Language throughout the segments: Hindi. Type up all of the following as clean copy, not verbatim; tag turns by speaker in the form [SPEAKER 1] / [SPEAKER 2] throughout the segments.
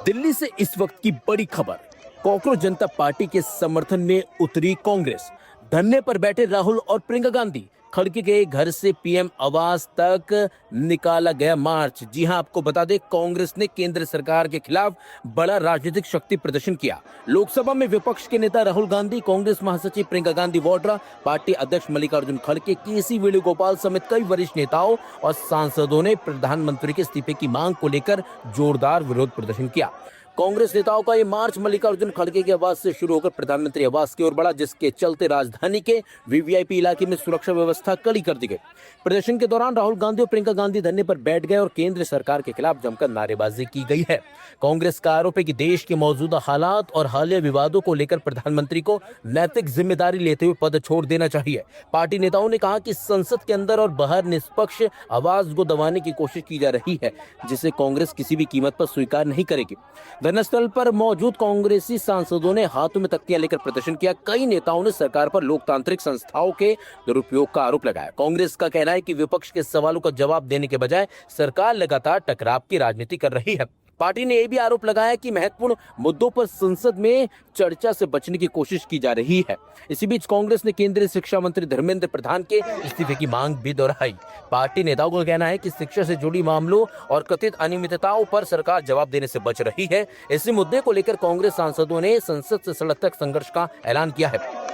[SPEAKER 1] दिल्ली से इस वक्त की बड़ी खबर। कॉकरोच जनता पार्टी के समर्थन में उतरी कांग्रेस। धरने पर बैठे राहुल और प्रियंका गांधी। खड़गे के घर से पीएम आवास तक निकाला गया मार्च। जी हां, आपको बता दें, कांग्रेस ने केंद्र सरकार के खिलाफ बड़ा राजनीतिक शक्ति प्रदर्शन किया। लोकसभा में विपक्ष के नेता राहुल गांधी, कांग्रेस महासचिव प्रियंका गांधी वाड्रा, पार्टी अध्यक्ष मल्लिकार्जुन खड़गे, केसी वेणुगोपाल समेत कई वरिष्ठ नेताओं और सांसदों ने प्रधानमंत्री के इस्तीफे की मांग को लेकर जोरदार विरोध प्रदर्शन किया। कांग्रेस नेताओं का ये मार्च मल्लिकार्जुन खड़गे के आवास से शुरू होकर प्रधानमंत्री आवास की ओर बढ़ा, जिसके चलते राजधानी के वीवीआईपी इलाके में सुरक्षा व्यवस्था कड़ी कर दी गई। प्रदर्शन के दौरान राहुल गांधी और प्रियंका गांधी धरने पर बैठ गए और केंद्र सरकार के खिलाफ जमकर नारेबाजी की गई है। कांग्रेस का आरोप है कि देश के मौजूदा हालात और हालिया विवादों को लेकर प्रधानमंत्री को नैतिक जिम्मेदारी लेते हुए पद छोड़ देना चाहिए। पार्टी नेताओं ने कहा कि संसद के अंदर और बाहर निष्पक्ष आवाज को दबाने की कोशिश की जा रही है, जिसे कांग्रेस किसी भी कीमत पर स्वीकार नहीं करेगी। धरनास्थल पर मौजूद कांग्रेसी सांसदों ने हाथों में तख्तियां लेकर प्रदर्शन किया। कई नेताओं ने सरकार पर लोकतांत्रिक संस्थाओं के दुरुपयोग का आरोप लगाया। कांग्रेस का कहना है कि विपक्ष के सवालों का जवाब देने के बजाय सरकार लगातार टकराव की राजनीति कर रही है। पार्टी ने यह भी आरोप लगाया कि महत्वपूर्ण मुद्दों पर संसद में चर्चा से बचने की कोशिश की जा रही है। इसी बीच कांग्रेस ने केंद्रीय शिक्षा मंत्री धर्मेंद्र प्रधान के इस्तीफे की मांग भी दोहराई। पार्टी नेताओं का कहना है कि शिक्षा से जुड़ी मामलों और कथित अनियमितताओं पर सरकार जवाब देने से बच रही है। इसी मुद्दे को लेकर कांग्रेस सांसदों ने संसद से सड़क तक संघर्ष का ऐलान किया है।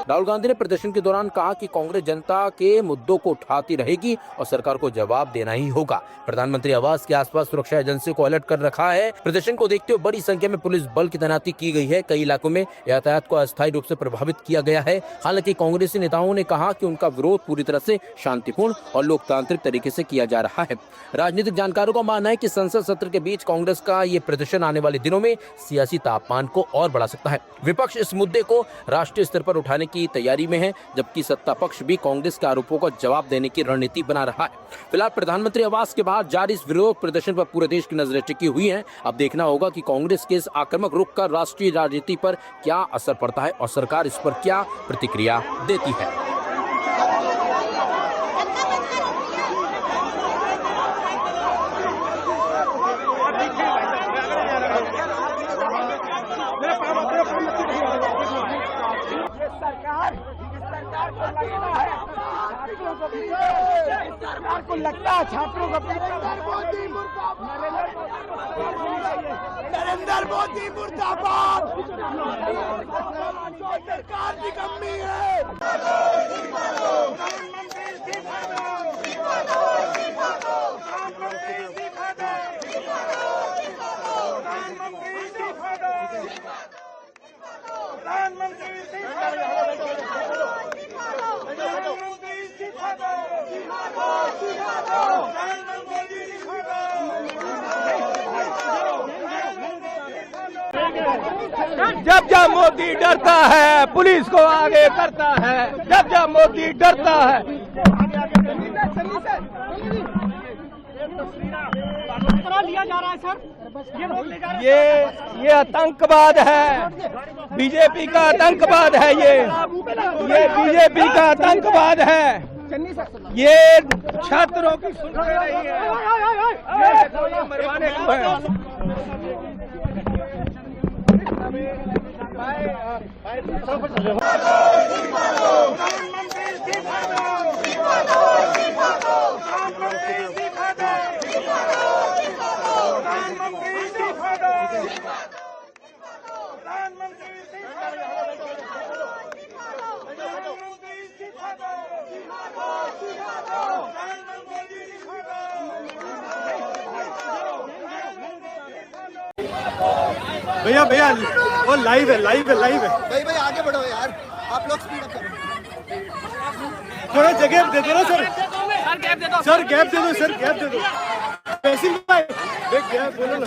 [SPEAKER 1] राहुल गांधी ने प्रदर्शन के दौरान कहा कि कांग्रेस जनता के मुद्दों को उठाती रहेगी और सरकार को जवाब देना ही होगा। प्रधानमंत्री आवास के आसपास सुरक्षा एजेंसी को अलर्ट कर रखा है। प्रदर्शन को देखते हुए बड़ी संख्या में पुलिस बल की तैनाती की गई है। कई इलाकों में यातायात को अस्थायी रूप से प्रभावित किया गया है। हालांकि कांग्रेसी नेताओं ने कहा कि उनका विरोध पूरी तरह से शांतिपूर्ण और लोकतांत्रिक तरीके से किया जा रहा है। राजनीतिक जानकारों का मानना है कि संसद सत्र के बीच कांग्रेस का ये प्रदर्शन आने वाले दिनों में सियासी तापमान को और बढ़ा सकता है। विपक्ष इस मुद्दे को राष्ट्रीय स्तर पर उठाने की तैयारी में है, जबकि सत्ता पक्ष भी कांग्रेस के आरोपों का जवाब देने की रणनीति बना रहा है। फिलहाल प्रधानमंत्री आवास के बाहर जारी इस विरोध प्रदर्शन पर पूरे देश की नजरें टिकी हुई हैं। अब देखना होगा कि कांग्रेस के इस आक्रामक रुख का राष्ट्रीय राजनीति पर क्या असर पड़ता है और सरकार इस पर क्या प्रतिक्रिया देती है।
[SPEAKER 2] सरकार को लगता है छात्रों को नरेंद्र मोदी मुर्दाबाद। सरकार निकम्मी है।
[SPEAKER 3] जब जब मोदी डरता है पुलिस को आगे करता है। जब जब मोदी डरता है
[SPEAKER 4] लिया जा रहा है सर।
[SPEAKER 3] ये आतंकवाद है, बीजेपी का आतंकवाद है। ये बीजेपी का आतंकवाद है। ये छात्रों की सुन रही है, ये मरवाने को है।
[SPEAKER 5] भैया भैया वो लाइव है
[SPEAKER 2] भाई आगे बढ़ो यार, आप लोग स्पीड अप करो।
[SPEAKER 5] थोड़ा जगह दे दो ना सर। सर गैप दे दो, सर गैप दे दो। भाई गैप बोलो ना,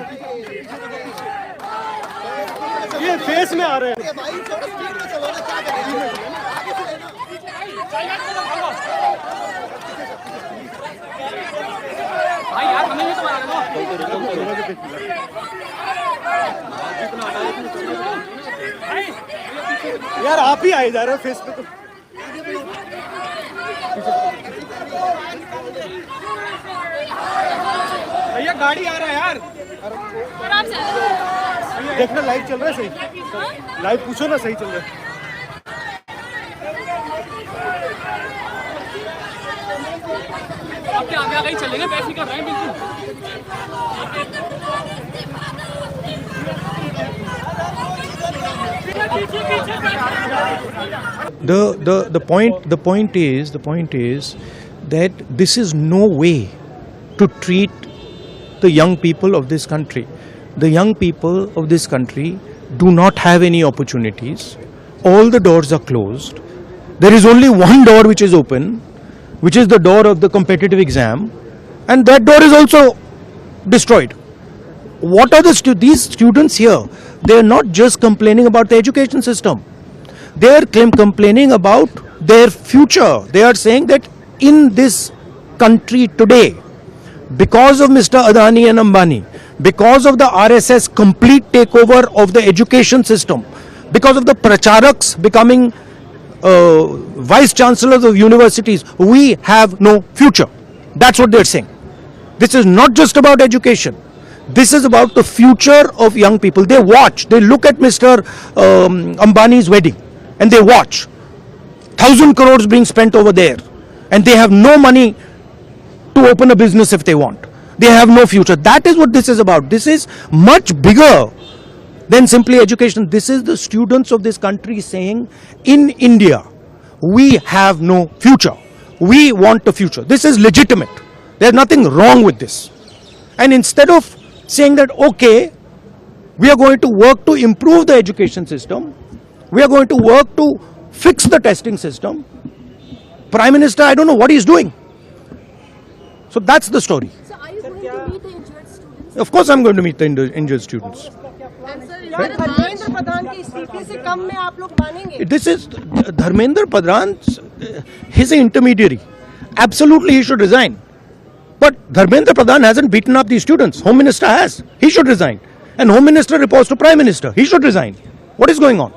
[SPEAKER 5] ये फेस में आ रहे हैं।
[SPEAKER 2] भाई थोड़ा स्पीड में चलो ना, क्या करेंगे?
[SPEAKER 4] भाई यार हमें नहीं तुम्हारा
[SPEAKER 5] यार आप ही आए जा रहे हो फेस पे तो।
[SPEAKER 3] भैया गाड़ी आ रहा है यार।
[SPEAKER 5] देखना लाइव चल रहा है सही, लाइव पूछो ना सही चल रहा है।
[SPEAKER 4] आपके आगे आगे ही चलेंगे, बैठ नहीं कर रहे हैं बिल्कुल।
[SPEAKER 6] The point is that this is no way to treat the young people of this country. The young people of this country do not have any opportunities. All the doors are closed. There is only one door which is open, which is the door of the competitive exam, and that door is also destroyed. What are these students here? They are not just complaining about the education system. They are complaining about their future. They are saying that in this country today, because of Mr. Adani and Ambani, because of the RSS complete takeover of the education system, because of the pracharaks becoming vice chancellors of universities, we have no future. That's what they're saying. This is not just about education. This is about the future of young people. They watch, they look at Mr. Ambani's wedding and they watch 1,000 crores being spent over there, and they have no money to open a business if they want. They have no future. That is what this is about. This is much bigger than simply education. This is the students of this country saying, in India, we have no future. We want a future. This is legitimate. There's nothing wrong with this. And instead of saying that, okay, we are going to work to improve the education system, we are going to work to fix the testing system, Prime Minister, I don't know what he's doing. So that's the story.
[SPEAKER 7] So are you going to meet the injured students?
[SPEAKER 6] Of course I'm going to meet the injured students.
[SPEAKER 7] Dharmendra Pradhan के इस्तीफे से कम में आप लोग मानेंगे?
[SPEAKER 6] This is Dharmendra Pradhan, he's an intermediary. Absolutely he should resign. But Dharmendra Pradhan hasn't beaten up these students. Home Minister has. He should resign. And Home Minister reports to Prime Minister. He should resign. What is going on?